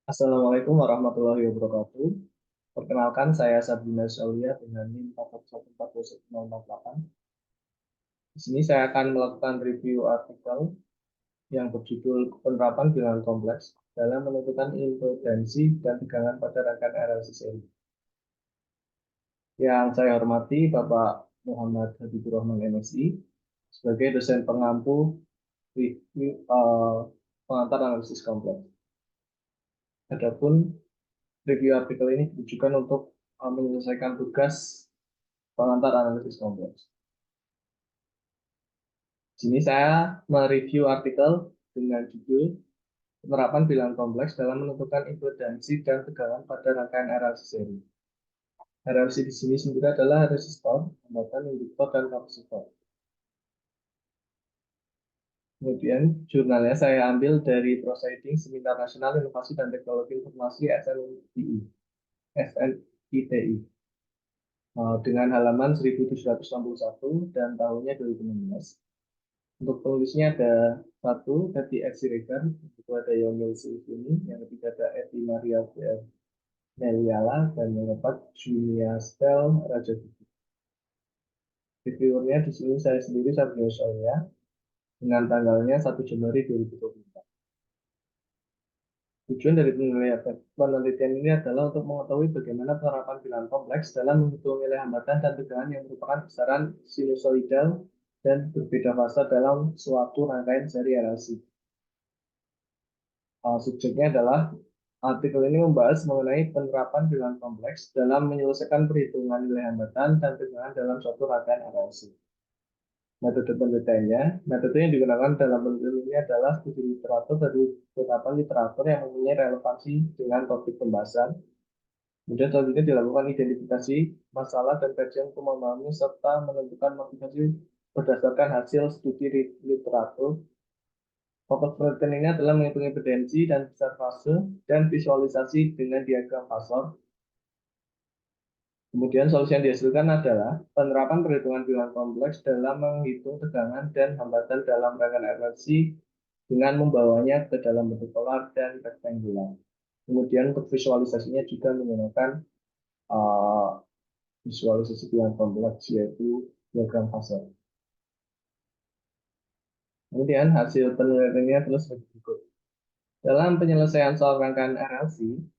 Assalamualaikum warahmatullahi wabarakatuh. Perkenalkan, saya Sabrina Saulia dengan NIM 4141048. Di sini saya akan melakukan review artikel yang berjudul Penerapan Bilangan Kompleks dalam menentukan impedansi dan tegangan pada rangkaian RLC seri. Yang saya hormati Bapak Muhammad Habibur Rahman MSI sebagai dosen pengampu review pengantar analisis kompleks. Adapun review artikel ini ditujukan untuk menyelesaikan tugas pengantar analisis kompleks. Di sini saya mereview artikel dengan judul Penerapan Bilangan Kompleks dalam menentukan impedansi dan tegangan pada rangkaian RLC seri. RLC di sini sendiri adalah resistor, hambatan, induktor, dan kapasitor. Kemudian jurnalnya saya ambil dari Proceedings Seminar Nasional Inovasi dan Teknologi Informasi SNITI dengan halaman 1761 dan tahunnya 2016. Untuk penulisnya ada satu, Tati F. Siregar, yang kedua ada Yomil Silvini, yang ketiga ada Eti Maria BR Meliala, dan yang keempat Junia Stel Raja Budi. Reviewernya di sini saya sendiri, Sabrio Solya, dengan tanggalnya 1 Januari 2024. Tujuan dari penelitian ini adalah untuk mengetahui bagaimana penerapan bilangan kompleks dalam menghitung nilai hambatan dan tegangan yang merupakan besaran sinusoidal dan berbeda fase dalam suatu rangkaian seri RLC. Subjeknya adalah artikel ini membahas mengenai penerapan bilangan kompleks dalam menyelesaikan perhitungan nilai hambatan dan tegangan dalam suatu rangkaian RLC. Metode penelitiannya, metode yang digunakan dalam penelitian ini adalah studi literatur dari beberapa literatur yang mempunyai relevansi dengan topik pembahasan. Kemudian selanjutnya dilakukan identifikasi masalah dan kajian untuk memahami serta menentukan motivasi berdasarkan hasil studi literatur. Fokus penelitian ini adalah menghitung impedansi dan besar fase dan visualisasi dengan diagram fasor. Kemudian solusi yang dihasilkan adalah penerapan perhitungan bilangan kompleks dalam menghitung tegangan dan hambatan dalam rangkaian RLC dengan membawanya ke dalam bentuk polar dan rektangular. Kemudian untuk visualisasinya juga menggunakan visualisasi bilangan kompleks yaitu diagram fasor. Kemudian hasil penelitiannya terus berikut. Dalam penyelesaian soal rangkaian RLC,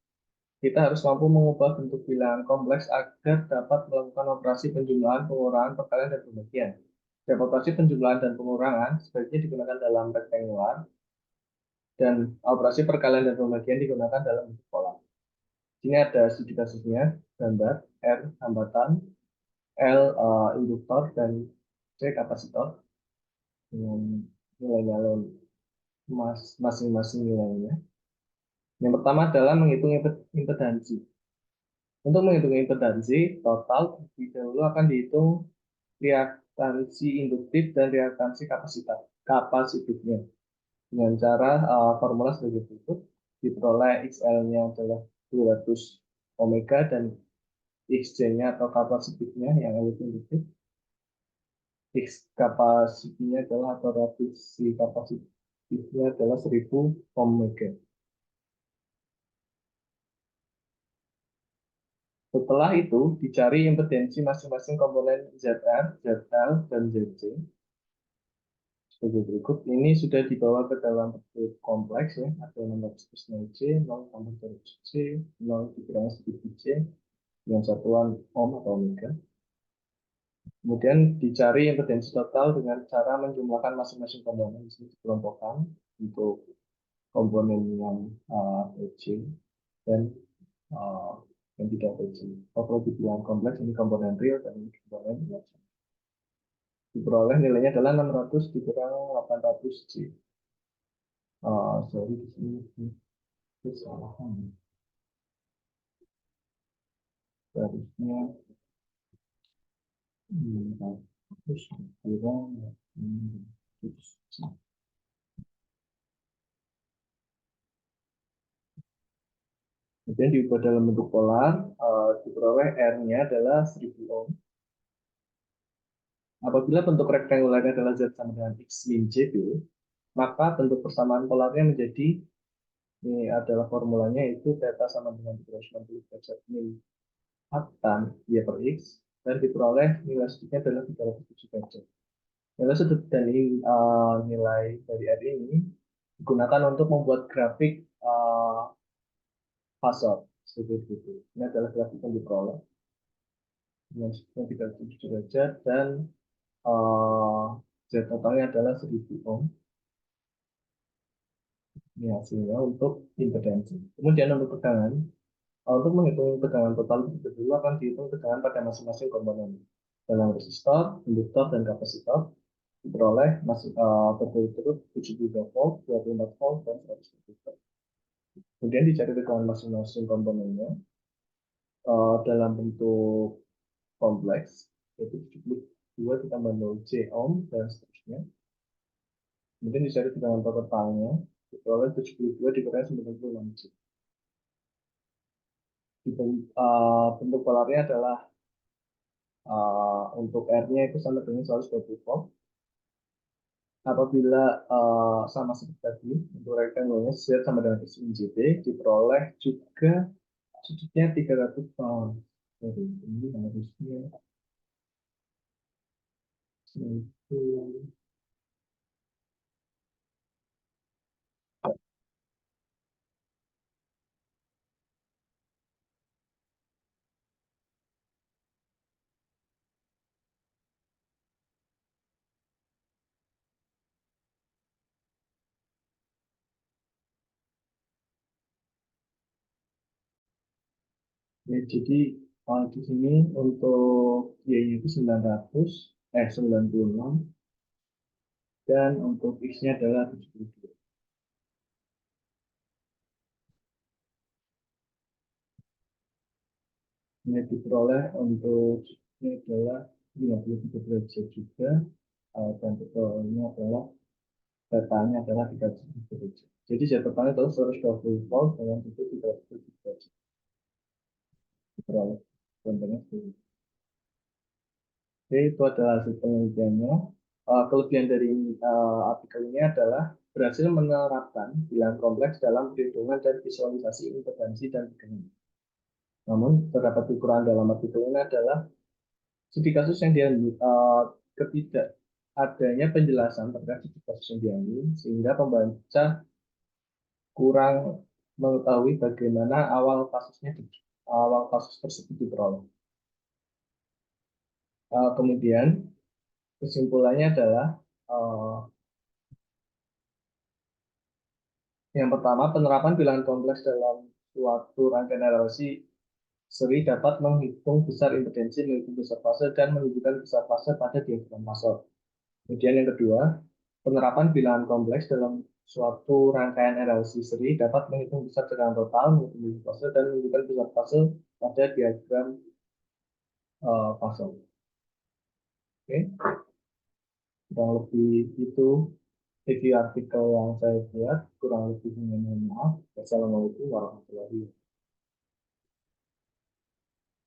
kita harus mampu mengubah bentuk bilangan kompleks agar dapat melakukan operasi penjumlahan, pengurangan, perkalian, dan pembagian. Dan operasi penjumlahan dan pengurangan sebaiknya digunakan dalam rektangular, dan operasi perkalian dan pembagian digunakan dalam bentuk pola. Ini ada studi kasusnya, gambar, R hambatan, L induktor, dan C kapasitor dengan nilai-nilai masing-masing nilainya. Yang pertama adalah menghitung impedansi. Untuk menghitung impedansi total, terlebih dahulu akan dihitung reaktansi induktif dan reaktansi kapasitifnya. Dengan cara formula sebagai berikut, diperoleh XL-nya adalah 200 omega dan XC-nya atau kapasitifnya yang induktif. X kapasitifnya adalah atau radiasi kapasitifnya adalah 1000 omega. Setelah itu, dicari impedansi masing-masing komponen ZR, ZL, dan ZC. Sebagai berikut, ini sudah dibawa ke dalam bentuk kompleks ya, ada nomor seterusnya C, 0 tambah C, 0 dikurangi sedikit C, dengan satuan ohm atau omega. Kemudian dicari impedansi total dengan cara menjumlahkan masing-masing komponen. Di sini dikelompokkan untuk komponen yang PC dan yang tidak PC. Kalau dibilang kompleks, ini komponen real dan ini komponen imaginary. Diperoleh nilainya adalah 600 dikurang 800 C. Sorry, di sini kesalahan. Harusnya 600 dikurang 800 C. Kemudian diubah dalam bentuk polar, diperoleh R-nya adalah 1000 ohm. Apabila bentuk rektangularnya adalah Z sama dengan X min JB, maka bentuk persamaan polarnya menjadi Ini adalah formulanya, itu theta sama dengan 360 derajat Manhattan dia per X, dan diperoleh nilai sudutnya adalah 307 derajat. Nilai sudut dan nilai dari R ini digunakan untuk membuat grafik fasor. Seperti itu. Ini adalah grafik yang diperoleh dengan sudutnya 307 derajat, dan Z totalnya adalah 1000 ohm. Ini hasilnya untuk impedansi. Kemudian untuk tegangan, untuk menghitung tegangan total terlebih dahulu akan dihitung tegangan pada masing-masing komponen. Dalam resistor, induktor, dan kapasitor diperoleh berturut-turut 72 volt, 24 volt, dan 100 volt. Kemudian dicari tegangan masing-masing komponennya dalam bentuk kompleks, yaitu 72 ditambah 0 J ohm, dan seterusnya. Kemudian dicari tegangan totalnya, diperoleh 72 dikurangi 96 J. Bentuk polarnya adalah untuk R-nya itu sama dengan 120 volt. Apabila sama seperti tadi, untuk rectangle-nya Z sama dengan X min JT, diperoleh juga sudutnya 300 pound. Jadi ini harusnya itu. Ya, jadi di sini untuk Y-nya itu 96, dan untuk X-nya adalah 72. Ini diperoleh untuk ini adalah 53 derajat juga, dan totalnya adalah datanya adalah 300 derajat. Jadi Z totalnya adalah 120 volt dengan itu 300 derajat. Diperoleh contohnya seperti itu. Oke, itu adalah hasil penelitiannya. Kelebihan dari artikel ini adalah berhasil menerapkan bilangan kompleks dalam perhitungan dan visualisasi impedansi dan tegangan. Namun, terdapat kekurangan dalam artikel ini adalah studi kasus yang diambil, ketidak adanya penjelasan terkait studi kasus yang diambil, sehingga pembaca kurang mengetahui bagaimana awal kasus tersebut diperoleh. Kemudian kesimpulannya adalah yang pertama, penerapan bilangan kompleks dalam suatu rangkaian relasi seri dapat menghitung besar impedansi, menghitung besar fase, dan menunjukkan besar fase pada diagram fasor. Kemudian yang kedua, penerapan bilangan kompleks dalam suatu rangkaian relasi seri dapat menghitung besar tegangan total, menghitung besar fase, dan menunjukkan besar fase pada diagram fasor. Oke, kurang lebih itu review artikel yang saya buat. Kurang lebihnya mohon maaf. Wassalamualaikum warahmatullahi wabarakatuh.